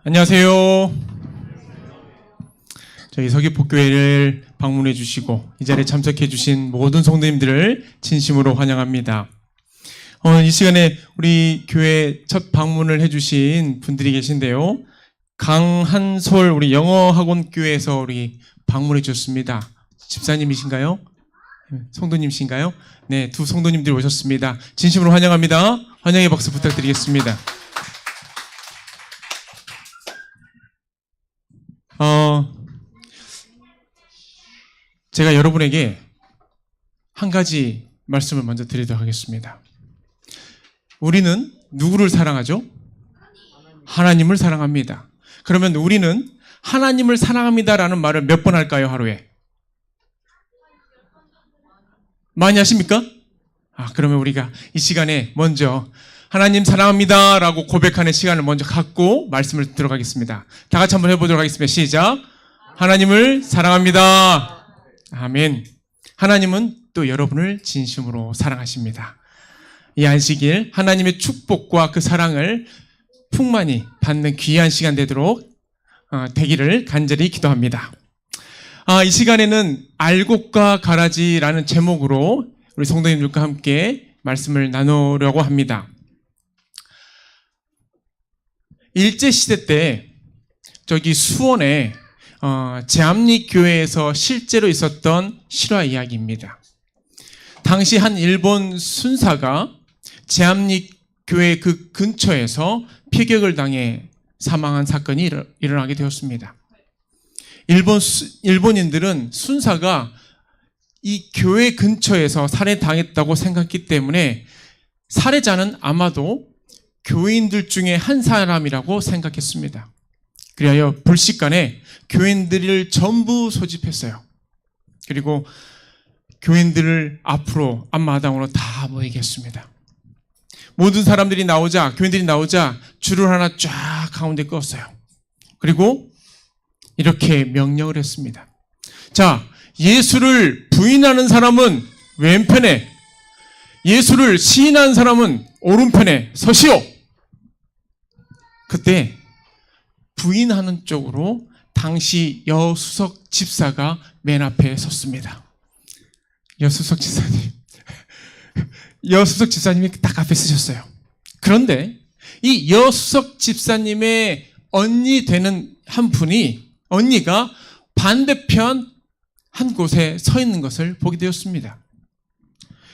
안녕하세요. 저희 서귀포교회를 방문해 주시고 이 자리에 참석해 주신 모든 성도님들을 진심으로 환영합니다. 이 시간에 우리 교회 첫 방문을 해 주신 분들이 계신데요. 강한솔 우리 영어학원교회에서 우리 방문해 주셨습니다. 집사님이신가요? 성도님이신가요? 네, 두 성도님들이 오셨습니다. 진심으로 환영합니다. 환영의 박수 부탁드리겠습니다. 제가 여러분에게 한 가지 말씀을 먼저 드리도록 하겠습니다. 우리는 누구를 사랑하죠? 하나님을 사랑합니다. 그러면 우리는 하나님을 사랑합니다라는 말을 몇 번 할까요, 하루에? 많이 하십니까? 그러면 우리가 이 시간에 먼저 하나님 사랑합니다 라고 고백하는 시간을 먼저 갖고 말씀을 들어가겠습니다. 다 같이 한번 해보도록 하겠습니다. 시작. 하나님을 사랑합니다. 아멘. 하나님은 또 여러분을 진심으로 사랑하십니다. 이 안식일 하나님의 축복과 그 사랑을 풍만히 받는 귀한 시간 되도록 되기를 간절히 기도합니다. 이 시간에는 알곡과 가라지라는 제목으로 우리 성도님들과 함께 말씀을 나누려고 합니다. 일제시대 때 저기 수원에 제암리교회에서 실제로 있었던 실화 이야기입니다. 당시 한 일본 순사가 제암리교회 그 근처에서 피격을 당해 사망한 사건이 일어나게 되었습니다. 일본인들은 순사가 이 교회 근처에서 살해당했다고 생각했기 때문에 살해자는 아마도 교인들 중에 한 사람이라고 생각했습니다. 그리하여 불식간에 교인들을 전부 소집했어요. 그리고 교인들을 앞으로 앞마당으로 다 모이게 했습니다. 모든 사람들이 나오자, 교인들이 나오자 줄을 하나 쫙 가운데 껐어요. 그리고 이렇게 명령을 했습니다. 자, 예수를 부인하는 사람은 왼편에, 예수를 시인한 사람은 오른편에 서시오. 그때 부인하는 쪽으로 당시 여수석 집사가 맨 앞에 섰습니다. 여수석 집사님이 딱 앞에 서셨어요. 그런데 이 여수석 집사님의 언니 되는 한 분이, 언니가 반대편 한 곳에 서 있는 것을 보게 되었습니다.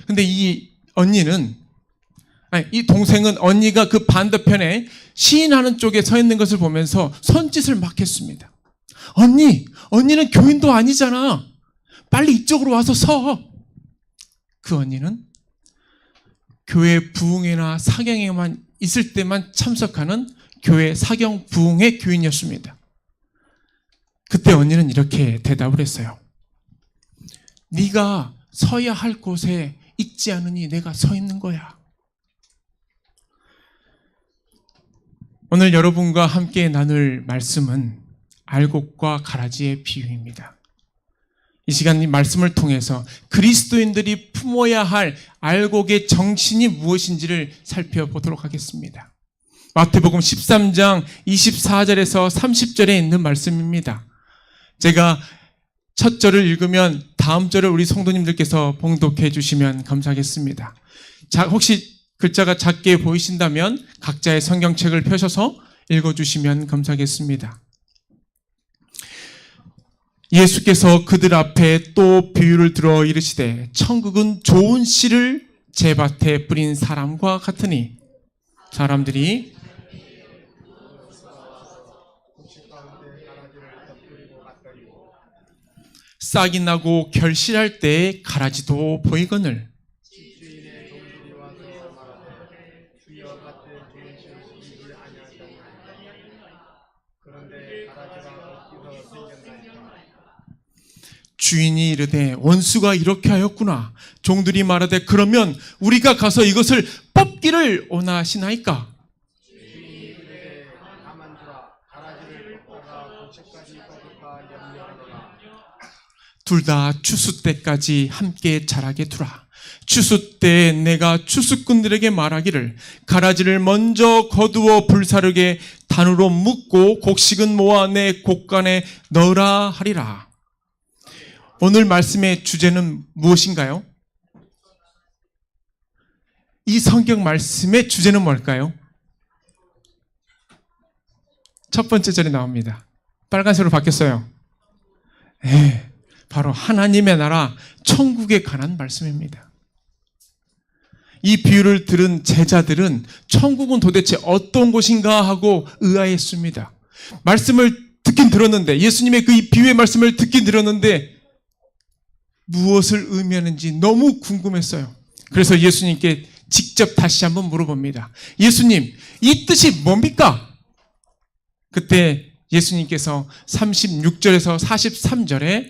근데 이 동생은 언니가 그 반대편에 시인하는 쪽에 서 있는 것을 보면서 손짓을 막 했습니다. 언니는 교인도 아니잖아. 빨리 이쪽으로 와서 서. 그 언니는 교회 부흥회나 사경회만 있을 때만 참석하는 교회 사경 부흥회 교인이었습니다. 그때 언니는 이렇게 대답을 했어요. 네가 서야 할 곳에 있지 않으니 내가 서 있는 거야. 오늘 여러분과 함께 나눌 말씀은 알곡과 가라지의 비유입니다. 이 시간 이 말씀을 통해서 그리스도인들이 품어야 할 알곡의 정신이 무엇인지를 살펴보도록 하겠습니다. 마태복음 13장 24절에서 30절에 있는 말씀입니다. 제가 첫 절을 읽으면 다음 절을 우리 성도님들께서 봉독해 주시면 감사하겠습니다. 자, 혹시 글자가 작게 보이신다면 각자의 성경책을 펴셔서 읽어주시면 감사하겠습니다. 예수께서 그들 앞에 또 비유를 들어 이르시되 천국은 좋은 씨를 제 밭에 뿌린 사람과 같으니 사람들이 싹이 나고 결실할 때에 가라지도 보이거늘 주인이 이르되 원수가 이렇게 하였구나. 종들이 말하되 그러면 우리가 가서 이것을 뽑기를 원하시나이까? 둘 다 추수 때까지 함께 자라게 두라. 추수 때에 내가 추수꾼들에게 말하기를 가라지를 먼저 거두어 불사르게 반으로 묶고 곡식은 모아 내 곡간에 넣으라 하리라. 오늘 말씀의 주제는 무엇인가요? 이 성경 말씀의 주제는 뭘까요? 첫 번째 절에 나옵니다. 빨간색으로 바뀌었어요. 네, 바로 하나님의 나라 천국에 관한 말씀입니다. 이 비유를 들은 제자들은 천국은 도대체 어떤 곳인가 하고 의아했습니다. 말씀을 듣긴 들었는데, 예수님의 그 이 비유의 말씀을 듣긴 들었는데 무엇을 의미하는지 너무 궁금했어요. 그래서 예수님께 직접 다시 한번 물어봅니다. 예수님, 이 뜻이 뭡니까? 그때 예수님께서 36절에서 43절에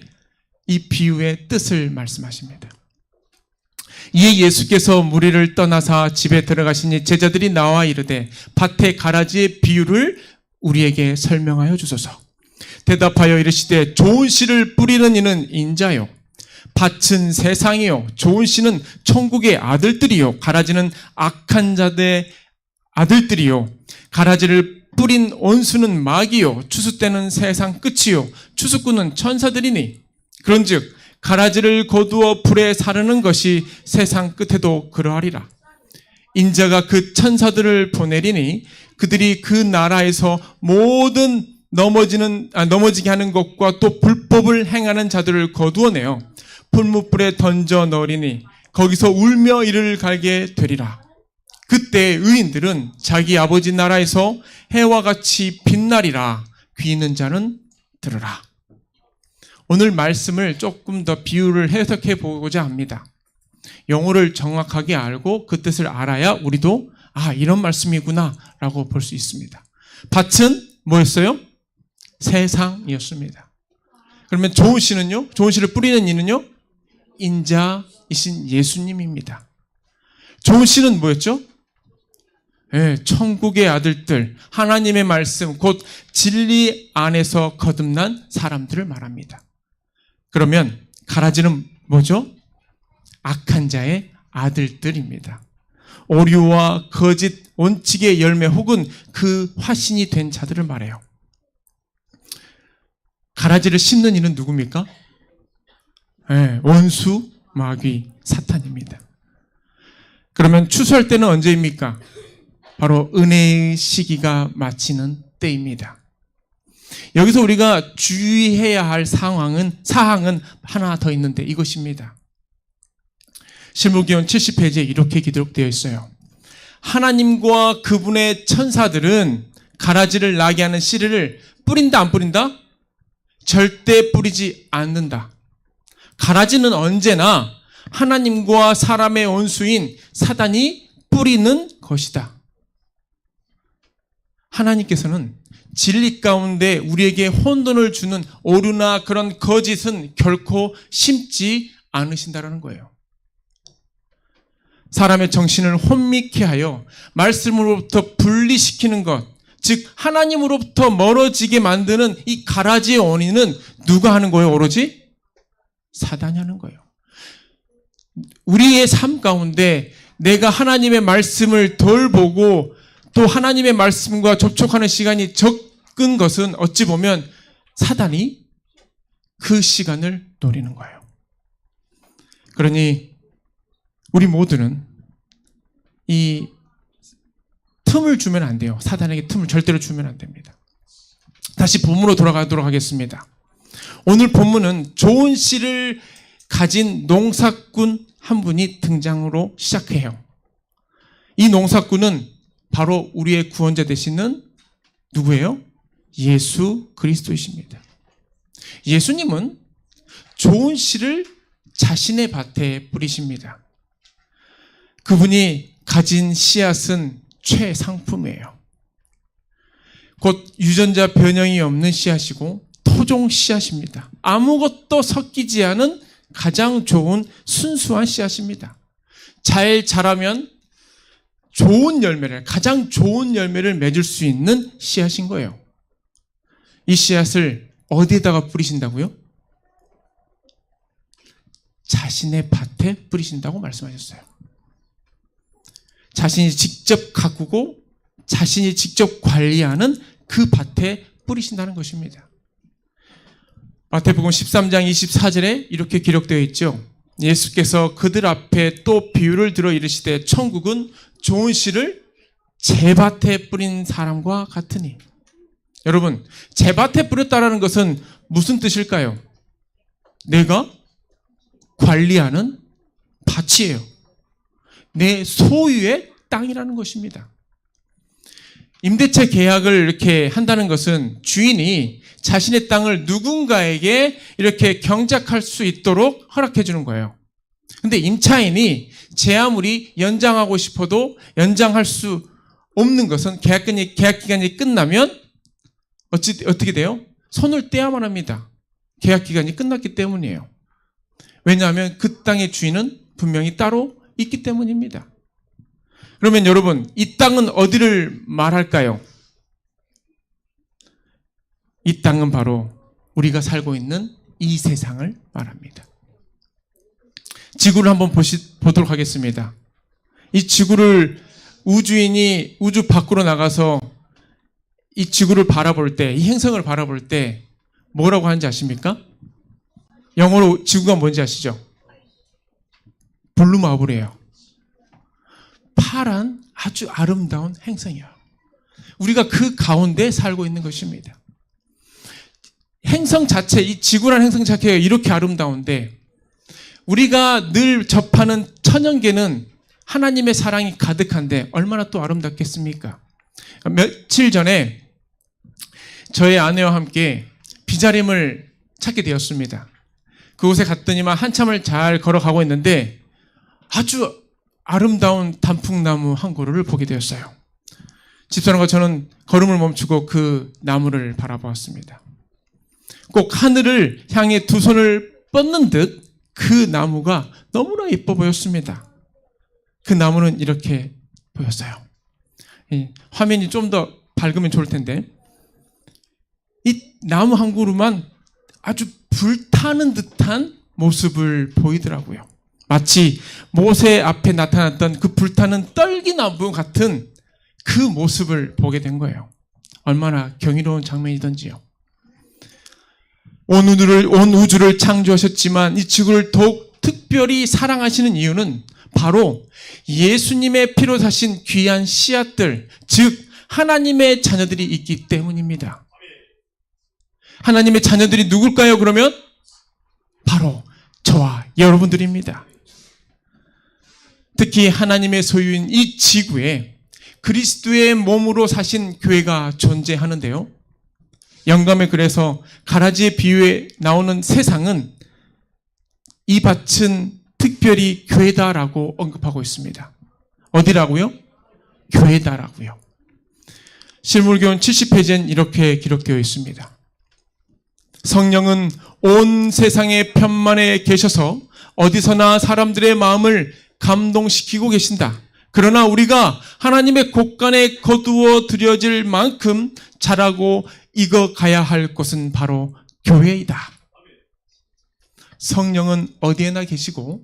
이 비유의 뜻을 말씀하십니다. 이에 예수께서 무리를 떠나사 집에 들어가시니 제자들이 나와 이르되 밭의 가라지의 비유를 우리에게 설명하여 주소서. 대답하여 이르시되 좋은 씨를 뿌리는 이는 인자요, 밭은 세상이요, 좋은 씨는 천국의 아들들이요, 가라지는 악한 자들의 아들들이요, 가라지를 뿌린 온수는 마귀요, 추수 때는 세상 끝이요, 추수꾼은 천사들이니 그런즉 가라지를 거두어 불에 사르는 것이 세상 끝에도 그러하리라. 인자가 그 천사들을 보내리니 그들이 그 나라에서 모든 넘어지게 하는 것과 또 불법을 행하는 자들을 거두어내어 풀무불에 던져 넣으리니 거기서 울며 이를 갈게 되리라. 그때 의인들은 자기 아버지 나라에서 해와 같이 빛나리라. 귀 있는 자는 들으라. 오늘 말씀을 조금 더 비유를 해석해 보고자 합니다. 영어를 정확하게 알고 그 뜻을 알아야 우리도 이런 말씀이구나 라고 볼 수 있습니다. 밭은 뭐였어요? 세상이었습니다. 그러면 좋은 씨는요? 좋은 씨를 뿌리는 이는요? 인자이신 예수님입니다. 좋은 씨는 뭐였죠? 천국의 아들들, 하나님의 말씀, 곧 진리 안에서 거듭난 사람들을 말합니다. 그러면 가라지는 뭐죠? 악한 자의 아들들입니다. 오류와 거짓, 원칙의 열매 혹은 그 화신이 된 자들을 말해요. 가라지를 심는 이는 누굽니까? 원수, 마귀, 사탄입니다. 그러면 추수할 때는 언제입니까? 바로 은혜의 시기가 마치는 때입니다. 여기서 우리가 주의해야 할 사항은 하나 더 있는데 이것입니다. 실무기원 70페이지에 이렇게 기록되어 있어요. 하나님과 그분의 천사들은 가라지를 나게 하는 씨를 뿌린다 안 뿌린다? 절대 뿌리지 않는다. 가라지는 언제나 하나님과 사람의 원수인 사단이 뿌리는 것이다. 하나님께서는 진리 가운데 우리에게 혼돈을 주는 오류나 그런 거짓은 결코 심지 않으신다는 거예요. 사람의 정신을 혼미케 하여 말씀으로부터 분리시키는 것, 즉 하나님으로부터 멀어지게 만드는 이 가라지의 원인은 누가 하는 거예요? 오로지 사단이 하는 거예요. 우리의 삶 가운데 내가 하나님의 말씀을 덜 보고 또 하나님의 말씀과 접촉하는 시간이 적은 것은 어찌 보면 사단이 그 시간을 노리는 거예요. 그러니 우리 모두는 이 틈을 주면 안 돼요. 사단에게 틈을 절대로 주면 안 됩니다. 다시 본문으로 돌아가도록 하겠습니다. 오늘 본문은 좋은 씨를 가진 농사꾼 한 분이 등장으로 시작해요. 이 농사꾼은 바로 우리의 구원자 되시는 누구예요? 예수 그리스도이십니다. 예수님은 좋은 씨를 자신의 밭에 뿌리십니다. 그분이 가진 씨앗은 최상품이에요. 곧 유전자 변형이 없는 씨앗이고 토종 씨앗입니다. 아무것도 섞이지 않은 가장 좋은 순수한 씨앗입니다. 잘 자라면 가장 좋은 열매를 맺을 수 있는 씨앗인 거예요. 이 씨앗을 어디에다가 뿌리신다고요? 자신의 밭에 뿌리신다고 말씀하셨어요. 자신이 직접 가꾸고 자신이 직접 관리하는 그 밭에 뿌리신다는 것입니다. 마태복음 13장 24절에 이렇게 기록되어 있죠. 예수께서 그들 앞에 또 비유를 들어 이르시되 천국은 좋은 씨를 제밭에 뿌린 사람과 같으니. 여러분, 제밭에 뿌렸다라는 것은 무슨 뜻일까요? 내가 관리하는 밭이에요. 내 소유의 땅이라는 것입니다. 임대차 계약을 이렇게 한다는 것은 주인이 자신의 땅을 누군가에게 이렇게 경작할 수 있도록 허락해 주는 거예요. 근데 임차인이 제 아무리 연장하고 싶어도 연장할 수 없는 것은 계약 기간이 끝나면 어떻게 돼요? 손을 떼야만 합니다. 계약 기간이 끝났기 때문이에요. 왜냐하면 그 땅의 주인은 분명히 따로 있기 때문입니다. 그러면 여러분, 이 땅은 어디를 말할까요? 이 땅은 바로 우리가 살고 있는 이 세상을 말합니다. 지구를 한번 보도록 하겠습니다. 이 지구를 우주인이 우주 밖으로 나가서 이 지구를 바라볼 때, 이 행성을 바라볼 때 뭐라고 하는지 아십니까? 영어로 지구가 뭔지 아시죠? 블루마블이에요. 파란 아주 아름다운 행성이에요. 우리가 그 가운데 살고 있는 것입니다. 행성 자체, 이 지구라는 행성 자체가 이렇게 아름다운데 우리가 늘 접하는 천연계는 하나님의 사랑이 가득한데 얼마나 또 아름답겠습니까? 며칠 전에 저의 아내와 함께 비자림을 찾게 되었습니다. 그곳에 갔더니만 한참을 잘 걸어가고 있는데 아주 아름다운 단풍나무 한 그루를 보게 되었어요. 집사람과 저는 걸음을 멈추고 그 나무를 바라보았습니다. 꼭 하늘을 향해 두 손을 뻗는 듯 그 나무가 너무나 예뻐 보였습니다. 그 나무는 이렇게 보였어요. 화면이 좀 더 밝으면 좋을 텐데 이 나무 한 그루만 아주 불타는 듯한 모습을 보이더라고요. 마치 모세 앞에 나타났던 그 불타는 떨기나무 같은 그 모습을 보게 된 거예요. 얼마나 경이로운 장면이던지요. 온 우주를 창조하셨지만 이 지구를 더욱 특별히 사랑하시는 이유는 바로 예수님의 피로 사신 귀한 씨앗들, 즉 하나님의 자녀들이 있기 때문입니다. 하나님의 자녀들이 누굴까요? 그러면 바로 저와 여러분들입니다. 특히 하나님의 소유인 이 지구에 그리스도의 몸으로 사신 교회가 존재하는데요. 영감의 글에서 가라지의 비유에 나오는 세상은 이 밭은 특별히 교회다라고 언급하고 있습니다. 어디라고요? 교회다라고요. 실물교훈 70페이지엔 이렇게 기록되어 있습니다. 성령은 온 세상의 편만에 계셔서 어디서나 사람들의 마음을 감동시키고 계신다. 그러나 우리가 하나님의 곳간에 거두어 들여질 만큼 자라고 익어가야 할 곳은 바로 교회이다. 성령은 어디에나 계시고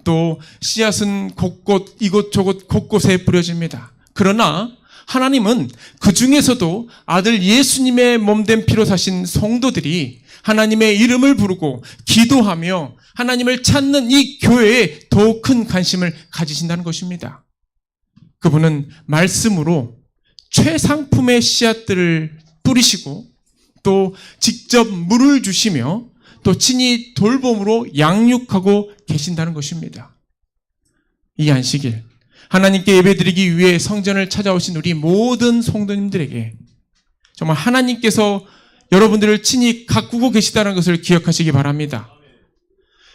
또 씨앗은 곳곳 이곳저곳 곳곳에 뿌려집니다. 그러나 하나님은 그 중에서도 아들 예수님의 몸된 피로 사신 성도들이 하나님의 이름을 부르고 기도하며 하나님을 찾는 이 교회에 더욱 큰 관심을 가지신다는 것입니다. 그분은 말씀으로 최상품의 씨앗들을 뿌리시고 또 직접 물을 주시며 또 친히 돌봄으로 양육하고 계신다는 것입니다. 이 안식일 하나님께 예배드리기 위해 성전을 찾아오신 우리 모든 성도님들에게 정말 하나님께서 여러분들을 친히 가꾸고 계시다는 것을 기억하시기 바랍니다.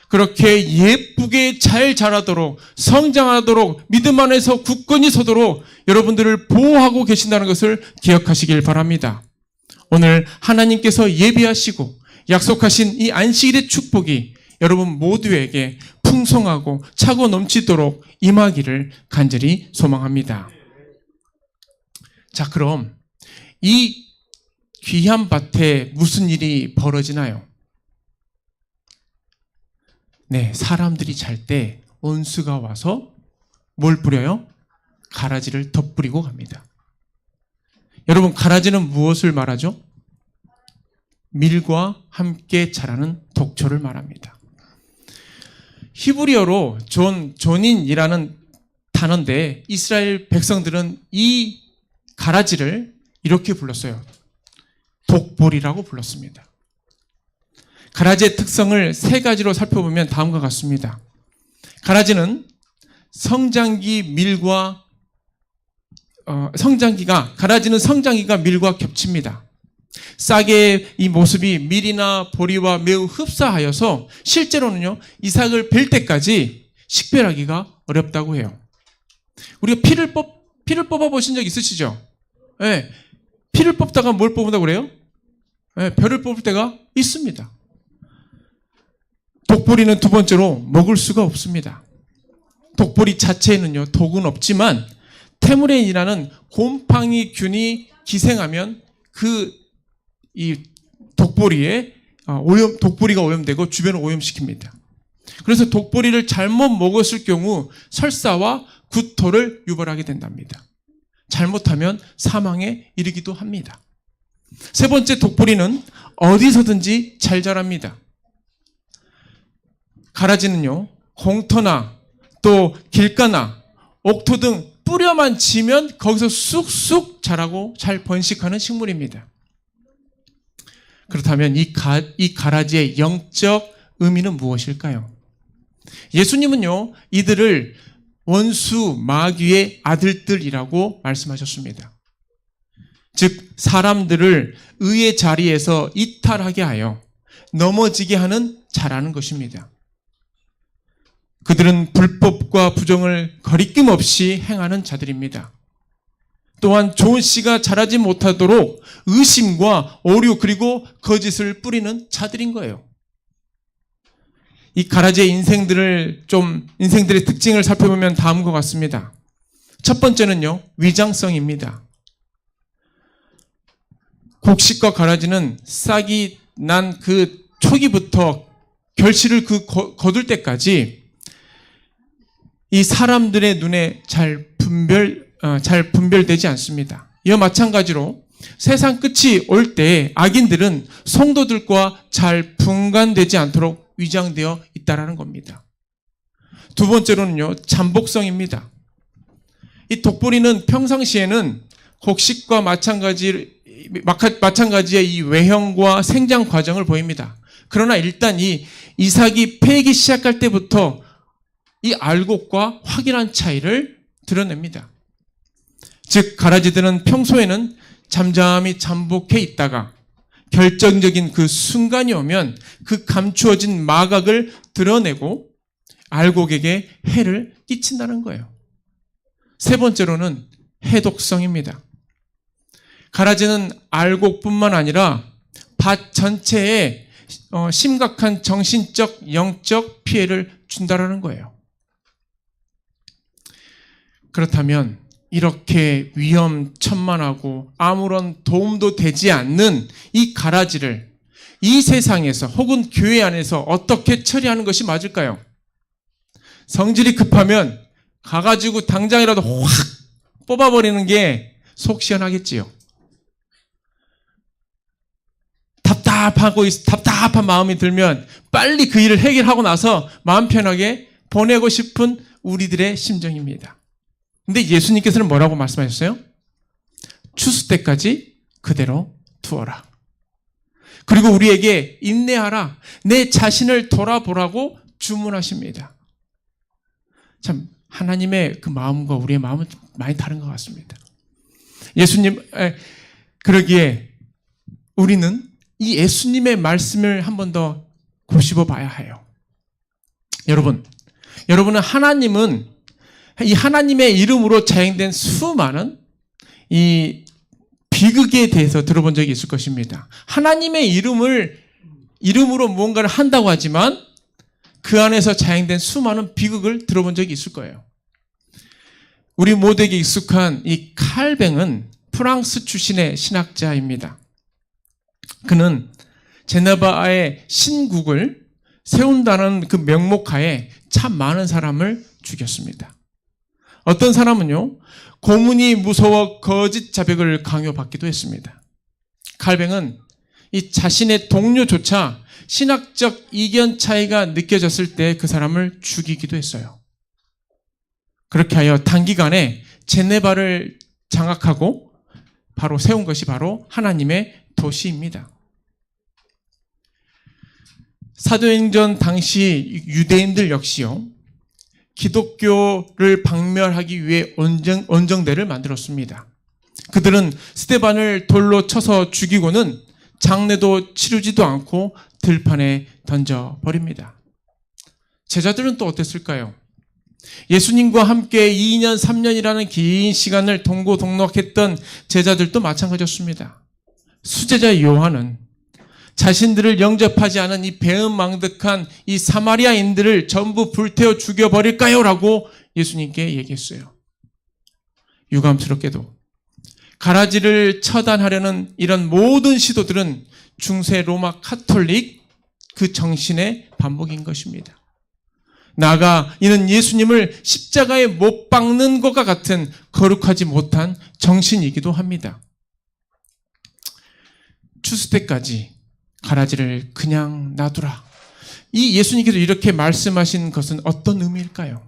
그렇게 예쁘게 잘 자라도록 성장하도록 믿음 안에서 굳건히 서도록 여러분들을 보호하고 계신다는 것을 기억하시길 바랍니다. 오늘 하나님께서 예비하시고 약속하신 이 안식일의 축복이 여러분 모두에게 풍성하고 차고 넘치도록 임하기를 간절히 소망합니다. 자, 그럼 이 귀한 밭에 무슨 일이 벌어지나요? 네, 사람들이 잘 때 온수가 와서 뭘 뿌려요? 가라지를 덧뿌리고 갑니다. 여러분, 가라지는 무엇을 말하죠? 밀과 함께 자라는 독초를 말합니다. 히브리어로 존인이라는 단어인데 이스라엘 백성들은 이 가라지를 이렇게 불렀어요. 독보리라고 불렀습니다. 가라지의 특성을 세 가지로 살펴보면 다음과 같습니다. 가라지는 가라지는 성장기가 밀과 겹칩니다. 싹의 이 모습이 밀이나 보리와 매우 흡사하여서 실제로는요, 이삭을 벨 때까지 식별하기가 어렵다고 해요. 우리가 피를 뽑아 보신 적 있으시죠? 네. 피를 뽑다가 뭘 뽑는다고 그래요? 네, 벼를 뽑을 때가 있습니다. 독보리는 두 번째로 먹을 수가 없습니다. 독보리 자체에는요, 독은 없지만 테무렌이라는 곰팡이 균이 기생하면 이 독보리가 오염되고 주변을 오염시킵니다. 그래서 독보리를 잘못 먹었을 경우 설사와 구토를 유발하게 된답니다. 잘못하면 사망에 이르기도 합니다. 세 번째, 독보리는 어디서든지 잘 자랍니다. 가라지는요, 공터나 또 길가나 옥토 등 뿌려만 치면 거기서 쑥쑥 자라고 잘 번식하는 식물입니다. 그렇다면 이 가라지의 영적 의미는 무엇일까요? 예수님은요, 이들을 원수 마귀의 아들들이라고 말씀하셨습니다. 즉 사람들을 의의 자리에서 이탈하게 하여 넘어지게 하는 자라는 것입니다. 그들은 불법과 부정을 거리낌 없이 행하는 자들입니다. 또한 좋은 씨가 자라지 못하도록 의심과 오류 그리고 거짓을 뿌리는 자들인 거예요. 이 가라지의 인생들의 특징을 살펴보면 다음과 같습니다. 첫 번째는요, 위장성입니다. 곡식과 가라지는 싹이 난 그 초기부터 결실을 거둘 때까지 이 사람들의 눈에 잘 분별되지 않습니다. 이와 마찬가지로 세상 끝이 올 때 악인들은 성도들과 잘 분간되지 않도록 위장되어 있다라는 겁니다. 두 번째로는요, 잠복성입니다. 이 독보리는 평상시에는 곡식과 마찬가지의 이 외형과 생장 과정을 보입니다. 그러나 일단 이 이삭이 패기 시작할 때부터 이 알곡과 확연한 차이를 드러냅니다. 즉 가라지들은 평소에는 잠잠히 잠복해 있다가 결정적인 그 순간이 오면 그 감추어진 마각을 드러내고 알곡에게 해를 끼친다는 거예요. 세 번째로는 해독성입니다. 가라지는 알곡뿐만 아니라 밭 전체에 심각한 정신적, 영적 피해를 준다는 거예요. 그렇다면 이렇게 위험천만하고 아무런 도움도 되지 않는 이 가라지를 이 세상에서 혹은 교회 안에서 어떻게 처리하는 것이 맞을까요? 성질이 급하면 가가지고 당장이라도 확 뽑아버리는 게 속 시원하겠지요. 답답한 마음이 들면 빨리 그 일을 해결하고 나서 마음 편하게 보내고 싶은 우리들의 심정입니다. 근데 예수님께서는 뭐라고 말씀하셨어요? 추수 때까지 그대로 두어라. 그리고 우리에게 인내하라. 내 자신을 돌아보라고 주문하십니다. 참 하나님의 그 마음과 우리의 마음은 많이 다른 것 같습니다. 그러기에 우리는 이 예수님의 말씀을 한 번 더 곱씹어 봐야 해요. 여러분은 이 하나님의 이름으로 자행된 수많은 이 비극에 대해서 들어본 적이 있을 것입니다. 하나님의 이름으로 무언가를 한다고 하지만 그 안에서 자행된 수많은 비극을 들어본 적이 있을 거예요. 우리 모두에게 익숙한 이 칼뱅은 프랑스 출신의 신학자입니다. 그는 제네바의 신국을 세운다는 그 명목하에 참 많은 사람을 죽였습니다. 어떤 사람은요, 고문이 무서워 거짓 자백을 강요받기도 했습니다. 칼뱅은 이 자신의 동료조차 신학적 이견 차이가 느껴졌을 때 그 사람을 죽이기도 했어요. 그렇게 하여 단기간에 제네바를 장악하고 바로 세운 것이 바로 하나님의 도시입니다. 사도행전 당시 유대인들 역시요, 기독교를 박멸하기 위해 언정대를 만들었습니다. 그들은 스데반을 돌로 쳐서 죽이고는 장례도 치르지도 않고 들판에 던져버립니다. 제자들은 또 어땠을까요? 예수님과 함께 2년, 3년이라는 긴 시간을 동고동락했던 제자들도 마찬가지였습니다. 수제자 요한은 자신들을 영접하지 않은 이 배은망덕한 이 사마리아인들을 전부 불태워 죽여버릴까요? 라고 예수님께 얘기했어요. 유감스럽게도 가라지를 처단하려는 이런 모든 시도들은 중세 로마 카톨릭 그 정신의 반복인 것입니다. 나아가 이는 예수님을 십자가에 못 박는 것과 같은 거룩하지 못한 정신이기도 합니다. 추수 때까지 가라지를 그냥 놔두라. 이 예수님께서 이렇게 말씀하신 것은 어떤 의미일까요?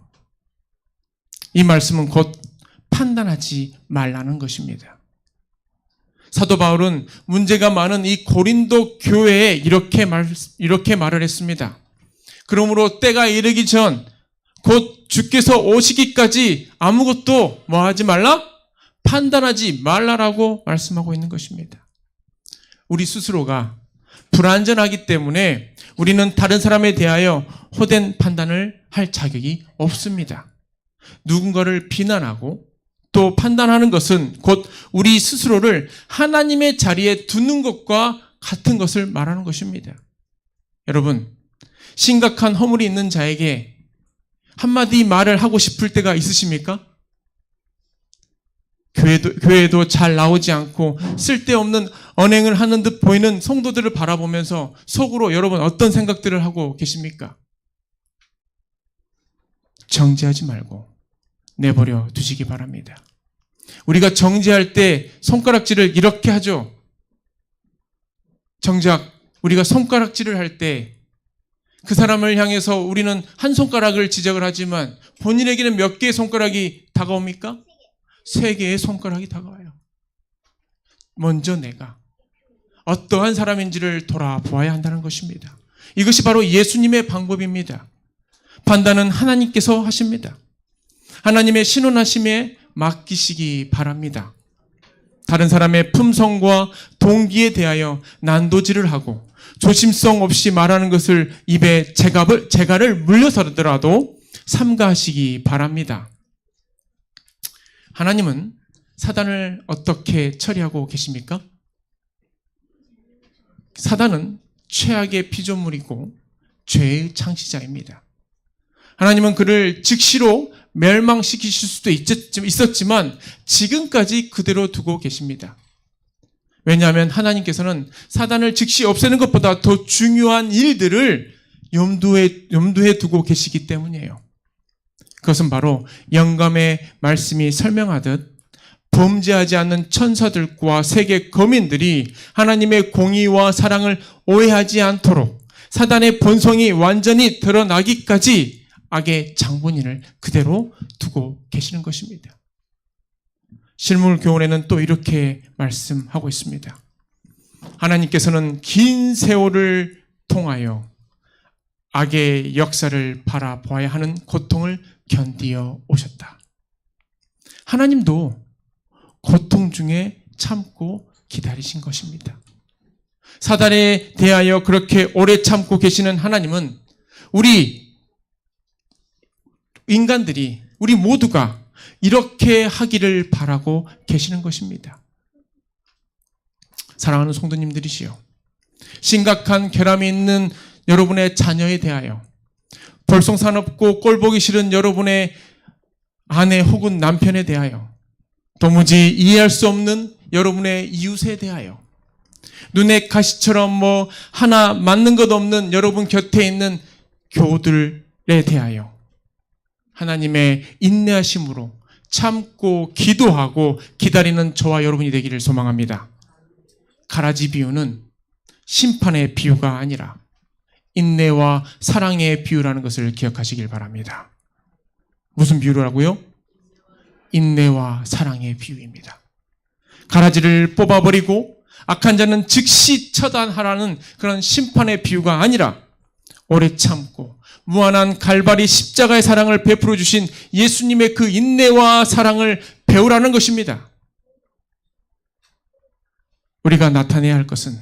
이 말씀은 곧 판단하지 말라는 것입니다. 사도 바울은 문제가 많은 이 고린도 교회에 이렇게 말을 했습니다. 그러므로 때가 이르기 전 곧 주께서 오시기까지 아무것도 뭐 하지 말라? 판단하지 말라라고 말씀하고 있는 것입니다. 우리 스스로가 불완전하기 때문에 우리는 다른 사람에 대하여 호된 판단을 할 자격이 없습니다. 누군가를 비난하고 또 판단하는 것은 곧 우리 스스로를 하나님의 자리에 두는 것과 같은 것을 말하는 것입니다. 여러분, 심각한 허물이 있는 자에게 한마디 말을 하고 싶을 때가 있으십니까? 교회에도 잘 나오지 않고 쓸데없는 언행을 하는 듯 보이는 성도들을 바라보면서 속으로 여러분 어떤 생각들을 하고 계십니까? 정죄하지 말고 내버려 두시기 바랍니다. 우리가 정죄할 때 손가락질을 이렇게 하죠. 정작 우리가 손가락질을 할 때 그 사람을 향해서 우리는 한 손가락을 지적을 하지만 본인에게는 몇 개의 손가락이 다가옵니까? 3개의 손가락이 다가와요. 먼저 내가 어떠한 사람인지를 돌아보아야 한다는 것입니다. 이것이 바로 예수님의 방법입니다. 판단은 하나님께서 하십니다. 하나님의 신원하심에 맡기시기 바랍니다. 다른 사람의 품성과 동기에 대하여 난도질을 하고 조심성 없이 말하는 것을 입에 재갈을 물려서라도 삼가하시기 바랍니다. 하나님은 사단을 어떻게 처리하고 계십니까? 사단은 최악의 피조물이고 죄의 창시자입니다. 하나님은 그를 즉시로 멸망시키실 수도 있었지만 지금까지 그대로 두고 계십니다. 왜냐하면 하나님께서는 사단을 즉시 없애는 것보다 더 중요한 일들을 염두에 두고 계시기 때문이에요. 그것은 바로 영감의 말씀이 설명하듯 범죄하지 않는 천사들과 세계 거민들이 하나님의 공의와 사랑을 오해하지 않도록 사단의 본성이 완전히 드러나기까지 악의 장본인을 그대로 두고 계시는 것입니다. 실물교훈에는 또 이렇게 말씀하고 있습니다. 하나님께서는 긴 세월을 통하여 악의 역사를 바라보아야 하는 고통을 견디어 오셨다. 하나님도 고통 중에 참고 기다리신 것입니다. 사단에 대하여 그렇게 오래 참고 계시는 하나님은 우리 인간들이, 우리 모두가 이렇게 하기를 바라고 계시는 것입니다. 사랑하는 성도님들이시여, 심각한 결함이 있는 여러분의 자녀에 대하여, 볼송사납고 꼴보기 싫은 여러분의 아내 혹은 남편에 대하여, 도무지 이해할 수 없는 여러분의 이웃에 대하여, 눈에 가시처럼 하나 맞는 것 없는 여러분 곁에 있는 교우들에 대하여 하나님의 인내하심으로 참고 기도하고 기다리는 저와 여러분이 되기를 소망합니다. 가라지 비유는 심판의 비유가 아니라 인내와 사랑의 비유라는 것을 기억하시길 바랍니다. 무슨 비유라고요? 인내와 사랑의 비유입니다. 가라지를 뽑아버리고 악한 자는 즉시 처단하라는 그런 심판의 비유가 아니라 오래 참고 무한한 갈바리 십자가의 사랑을 베풀어 주신 예수님의 그 인내와 사랑을 배우라는 것입니다. 우리가 나타내야 할 것은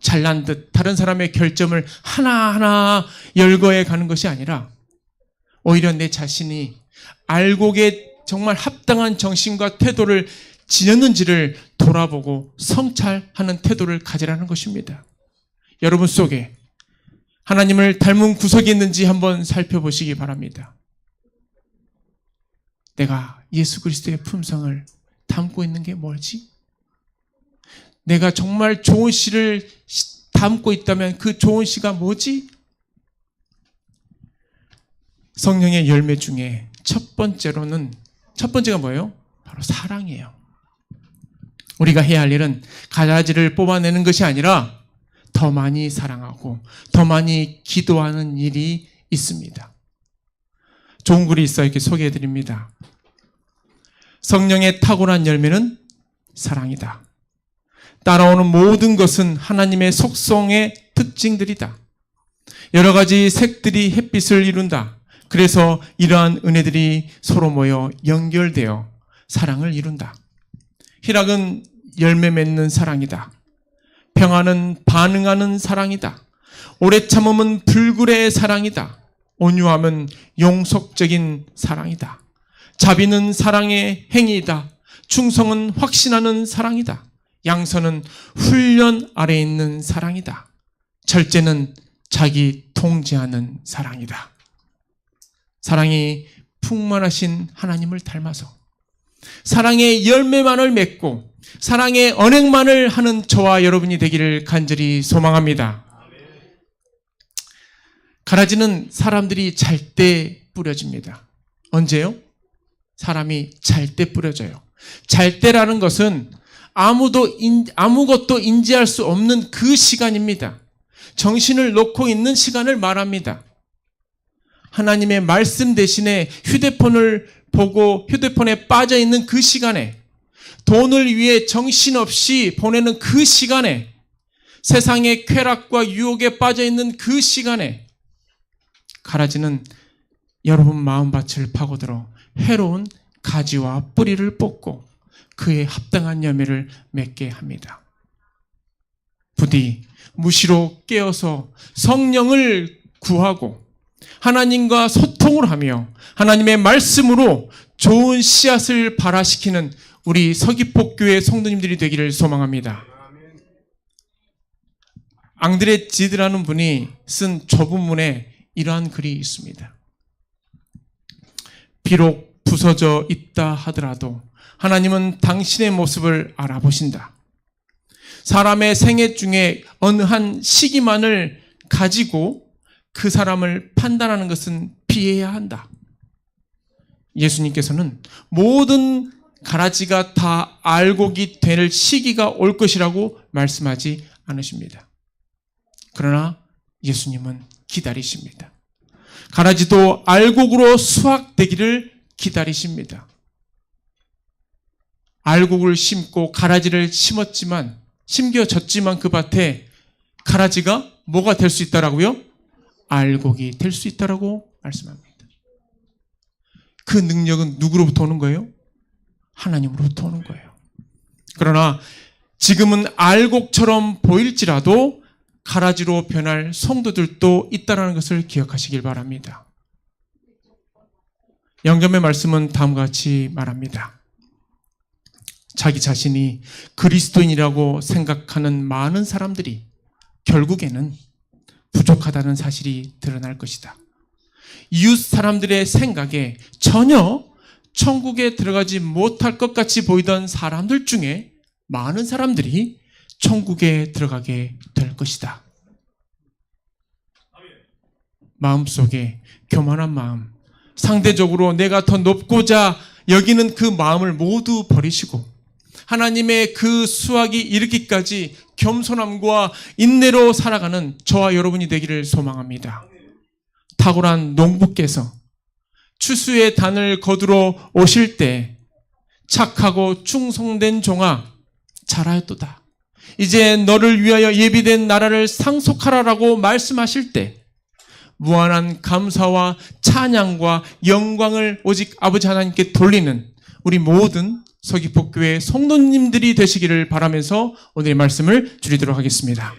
잘난 듯 다른 사람의 결점을 하나하나 열거해 가는 것이 아니라 오히려 내 자신이 알곡에 정말 합당한 정신과 태도를 지녔는지를 돌아보고 성찰하는 태도를 가지라는 것입니다. 여러분 속에 하나님을 닮은 구석이 있는지 한번 살펴보시기 바랍니다. 내가 예수 그리스도의 품성을 담고 있는 게 뭐지? 내가 정말 좋은 씨를 담고 있다면 그 좋은 씨가 뭐지? 성령의 열매 중에 첫 번째가 뭐예요? 바로 사랑이에요. 우리가 해야 할 일은 가라지를 뽑아내는 것이 아니라 더 많이 사랑하고 더 많이 기도하는 일이 있습니다. 좋은 글이 있어 이렇게 소개해 드립니다. 성령의 탁월한 열매는 사랑이다. 따라오는 모든 것은 하나님의 속성의 특징들이다. 여러 가지 색들이 햇빛을 이룬다. 그래서 이러한 은혜들이 서로 모여 연결되어 사랑을 이룬다. 희락은 열매 맺는 사랑이다. 평안은 반응하는 사랑이다. 오래 참음은 불굴의 사랑이다. 온유함은 용속적인 사랑이다. 자비는 사랑의 행위이다. 충성은 확신하는 사랑이다. 양선은 훈련 아래에 있는 사랑이다. 절제는 자기 통제하는 사랑이다. 사랑이 풍만하신 하나님을 닮아서 사랑의 열매만을 맺고 사랑의 언행만을 하는 저와 여러분이 되기를 간절히 소망합니다. 가라지는 사람들이 잘 때 뿌려집니다. 언제요? 사람이 잘 때 뿌려져요. 잘 때라는 것은 아무것도 인지할 수 없는 그 시간입니다. 정신을 놓고 있는 시간을 말합니다. 하나님의 말씀 대신에 휴대폰을 보고 휴대폰에 빠져 있는 그 시간에, 돈을 위해 정신없이 보내는 그 시간에, 세상의 쾌락과 유혹에 빠져 있는 그 시간에 가라지는 여러분 마음밭을 파고들어 해로운 가지와 뿌리를 뽑고 그에 합당한 열매를 맺게 합니다. 부디 무시로 깨어서 성령을 구하고 하나님과 소통을 하며 하나님의 말씀으로 좋은 씨앗을 발화시키는 우리 서귀포교회 성도님들이 되기를 소망합니다. 앙드레 지드라는 분이 쓴 좁은문에 이러한 글이 있습니다. 비록 부서져 있다 하더라도 하나님은 당신의 모습을 알아보신다. 사람의 생애 중에 어느 한 시기만을 가지고 그 사람을 판단하는 것은 피해야 한다. 예수님께서는 모든 가라지가 다 알곡이 될 시기가 올 것이라고 말씀하지 않으십니다. 그러나 예수님은 기다리십니다. 가라지도 알곡으로 수확되기를 기다리십니다. 알곡을 심고 가라지를 심겨졌지만 그 밭에 가라지가 뭐가 될 수 있다라고요? 알곡이 될 수 있다라고 말씀합니다. 그 능력은 누구로부터 오는 거예요? 하나님으로부터 오는 거예요. 그러나 지금은 알곡처럼 보일지라도 가라지로 변할 성도들도 있다는 것을 기억하시길 바랍니다. 영감의 말씀은 다음과 같이 말합니다. 자기 자신이 그리스도인이라고 생각하는 많은 사람들이 결국에는 부족하다는 사실이 드러날 것이다. 이웃 사람들의 생각에 전혀 천국에 들어가지 못할 것 같이 보이던 사람들 중에 많은 사람들이 천국에 들어가게 될 것이다. 마음속에 교만한 마음, 상대적으로 내가 더 높고자 여기는 그 마음을 모두 버리시고 하나님의 그 수확이 이르기까지 겸손함과 인내로 살아가는 저와 여러분이 되기를 소망합니다. 탁월한 농부께서 추수의 단을 거두러 오실 때 착하고 충성된 종아 잘하였도다. 이제 너를 위하여 예비된 나라를 상속하라라고 말씀하실 때 무한한 감사와 찬양과 영광을 오직 아버지 하나님께 돌리는 우리 모든 서귀포교회 성도님들이 되시기를 바라면서 오늘의 말씀을 드리도록 하겠습니다.